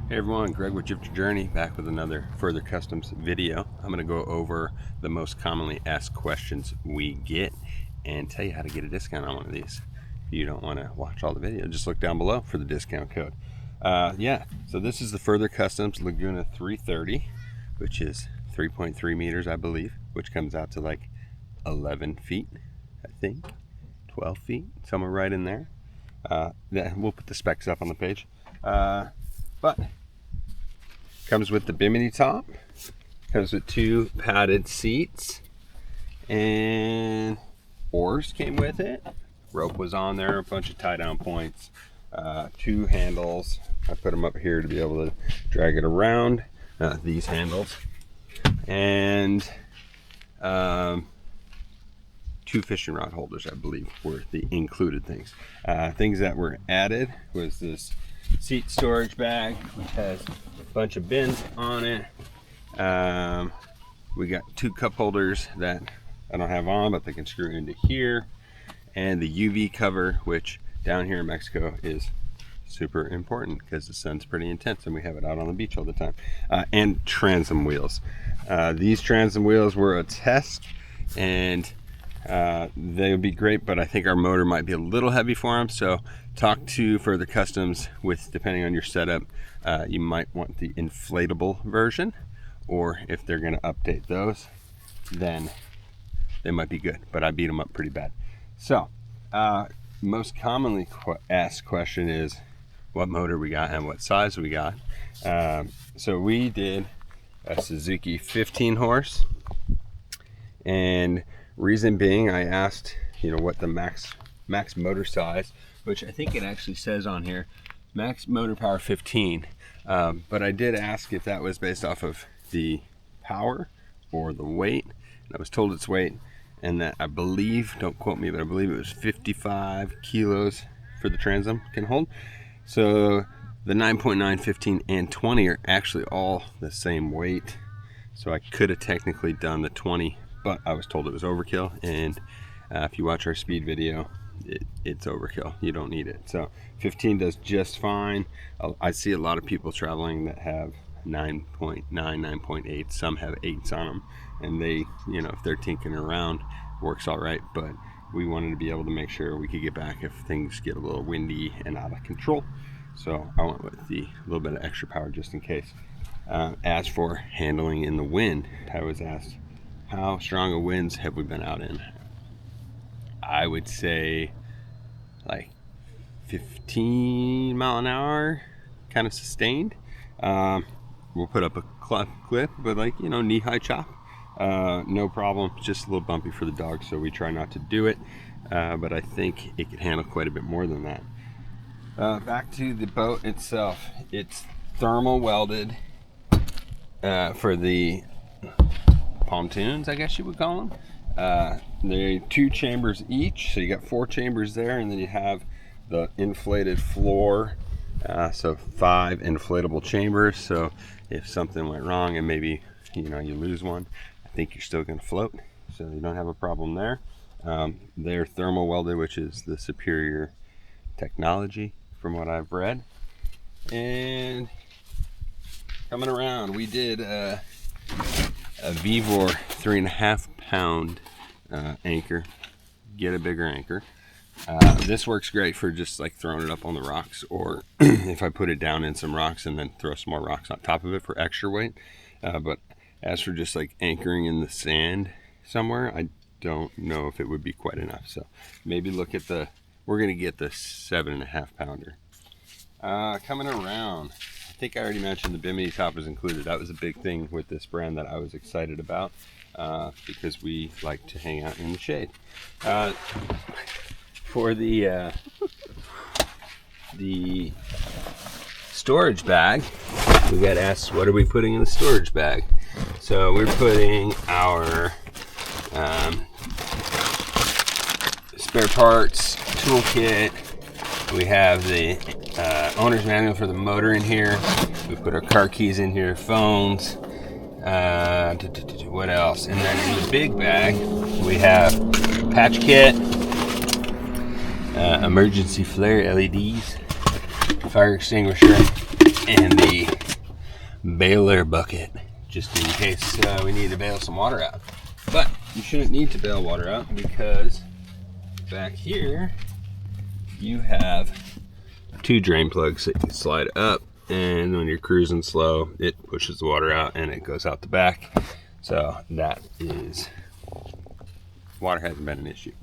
Hey everyone, Greg with Drifter Journey, back with another further customs video. I'm going to go over the most commonly asked questions we get and tell you how to get a discount on one of these. If you don't want to watch all the video, just look down below for the discount code. So this is the Further Customs Laguna 330, which is 3.3 meters, I believe, which comes out to like 11 feet, I think, 12 feet, somewhere right in there. We'll put the specs up on the page. But comes with the bimini top, comes with 2 padded seats, and oars came with it. Rope was on there, a bunch of tie down points, 2 handles. I put them up here to be able to drag it around, these handles, and 2 fishing rod holders, I believe, were the included things. Things that were added was this seat storage bag, which has a bunch of bins on it. We got 2 cup holders that I don't have on, but they can screw into here, and the UV cover, which down here in Mexico is super important because the sun's pretty intense and we have it out on the beach all the time. And transom wheels. These transom wheels were a test, and they would be great, but I think our motor might be a little heavy for them. So talk to Further Customs with, depending on your setup, you might want the inflatable version, or if they're going to update those, then they might be good, but I beat them up pretty bad. So most commonly asked question is what motor we got and what size we got. So we did a Suzuki 15 horse, and reason being, I asked, what the max motor size, which I think it actually says on here, max motor power 15. But I did ask if that was based off of the power or the weight, and I was told it's weight, and that I believe, don't quote me, but I believe it was 55 kilos for the transom can hold. So the 9.9, 15, and 20 are actually all the same weight. So I could have technically done the 20, but I was told it was overkill, and if you watch our speed video, it's overkill. You don't need it. So 15 does just fine. I see a lot of people traveling that have 9.9, 9.8. Some have 8s on them, and they, if they're tinkering around, works all right. But we wanted to be able to make sure we could get back if things get a little windy and out of control. So I went with the little bit of extra power just in case. As for handling in the wind, I was asked, how strong of winds have we been out in? I would say like 15 mile an hour, kind of sustained. We'll put up a clip with knee-high chop. No problem, just a little bumpy for the dog, so we try not to do it. But I think it could handle quite a bit more than that. Back to the boat itself. It's thermal welded for the pontoons, I guess you would call them. They're 2 chambers each, so you got 4 chambers there, and then you have the inflated floor, so 5 inflatable chambers. So if something went wrong and maybe you lose one, I think you're still going to float, so you don't have a problem there. They're thermal welded, which is the superior technology from what I've read. And coming around, we did a Vevor 3.5 pound anchor. Get a bigger anchor. This works great for just like throwing it up on the rocks, or if I put it down in some rocks and then throw some more rocks on top of it for extra weight. But as for just like anchoring in the sand somewhere, I don't know if it would be quite enough. So maybe look at we're gonna get the 7.5 pounder. Coming around, I think I already mentioned the bimini top is included. That was a big thing with this brand that I was excited about, because we like to hang out in the shade. For the storage bag, we got asked, what are we putting in the storage bag? So we're putting our spare parts, toolkit. We have the owner's manual for the motor in here. We put our car keys in here, phones. What else? And then in the big bag, we have patch kit, emergency flare LEDs, fire extinguisher, and the baler bucket, just in case we need to bail some water out. But you shouldn't need to bail water out, because back here you have 2 drain plugs that you can slide up, and when you're cruising slow, it pushes the water out and it goes out the back. So that is, water hasn't been an issue.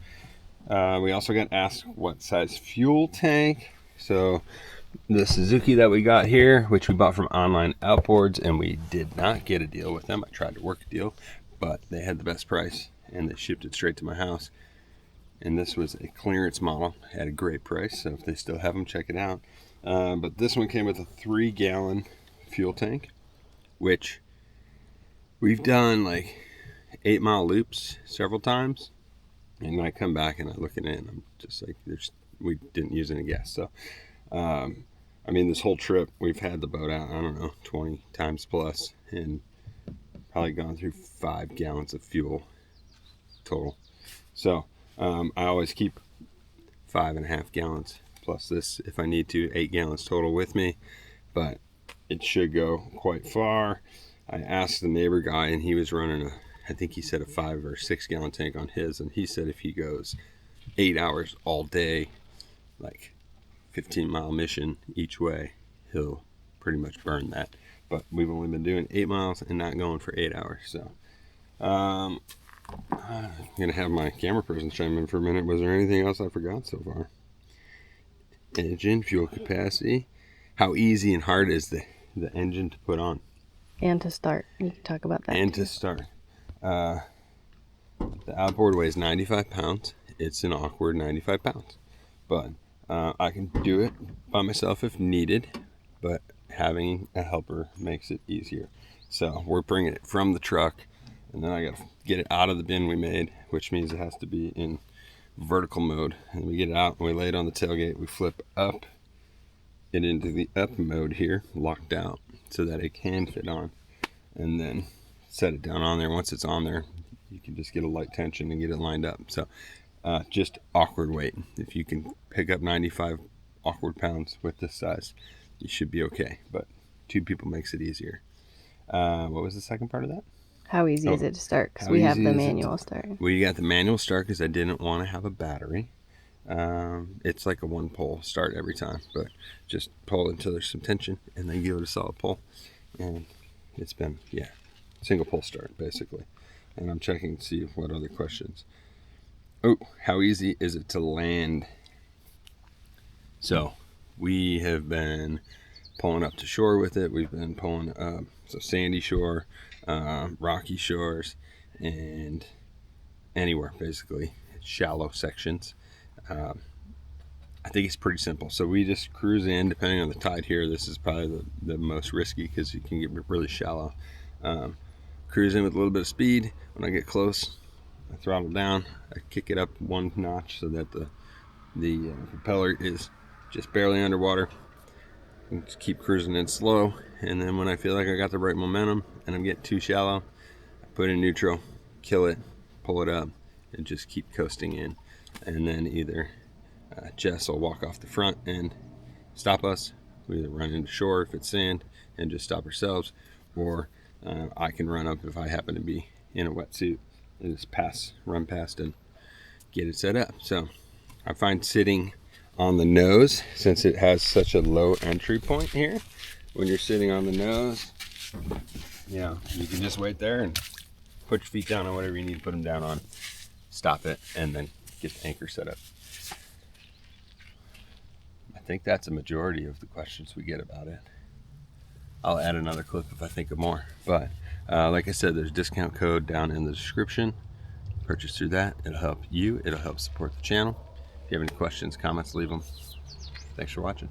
We also got asked what size fuel tank. So the Suzuki that we got here, which we bought from Online Outboards, and we did not get a deal with them. I tried to work a deal, but they had the best price and they shipped it straight to my house. And this was a clearance model, had a great price, so if they still have them, check it out. But this one came with a 3-gallon fuel tank, which we've done like 8-mile loops several times. And when I come back and I look at it, and I'm just like, we didn't use any gas. So, I mean, this whole trip, we've had the boat out, I don't know, 20 times plus, and probably gone through 5 gallons of fuel total. So, I always keep 5.5 gallons plus this, if I need to, 8 gallons total with me, but it should go quite far. I asked the neighbor guy, and he was running I think he said a 5 or 6 gallon tank on his, and he said if he goes 8 hours all day, like 15-mile mission each way, he'll pretty much burn that. But we've only been doing 8 miles and not going for 8 hours. So I'm gonna have my camera person chime in for a minute. Was there anything else I forgot so far? Engine, fuel capacity. How easy and hard is the engine to put on? And to start. You can talk about that. And to start. The outboard weighs 95 pounds. It's an awkward 95 pounds. But I can do it by myself if needed. But having a helper makes it easier. So we're bringing it from the truck. And then I got to get it out of the bin we made, which means it has to be in vertical mode. And we get it out and we lay it on the tailgate. We flip up it into the up mode here, locked out, so that it can fit on. And then set it down on there. Once it's on there, you can just get a light tension and get it lined up. So just awkward weight. If you can pick up 95 awkward pounds with this size, you should be okay. But 2 people makes it easier. What was the second part of that? How easy is it to start? Because we have the manual start. We got the manual start because I didn't want to have a battery. It's like a 1-pole start every time, but just pull until there's some tension and then give it a solid pull. And it's been, single pole start basically. And I'm checking to see what other questions. Oh, how easy is it to land? So we have been pulling up to shore with it. We've been pulling up sandy shore, rocky shores, and anywhere basically, shallow sections. I think it's pretty simple. So we just cruise in, depending on the tide here. This is probably the most risky because you can get really shallow. Cruise in with a little bit of speed. When I get close, I throttle down. I kick it up 1 notch so that the propeller is just barely underwater. And just keep cruising in slow. And then when I feel like I got the right momentum and I'm getting too shallow, I put in neutral, kill it, pull it up, and just keep coasting in. And then either Jess will walk off the front and stop us. We either run into shore if it's sand and just stop ourselves, or I can run up if I happen to be in a wetsuit and just run past and get it set up. So I find sitting on the nose, since it has such a low entry point here, when you're sitting on the nose, you can just wait there and put your feet down on whatever you need to put them down on, stop it, and then get the anchor set up. I think that's a majority of the questions we get about it. I'll add another clip if I think of more. But like I said, there's a discount code down in the description. Purchase through that. It'll help you. It'll help support the channel. If you have any questions, comments, leave them. Thanks for watching.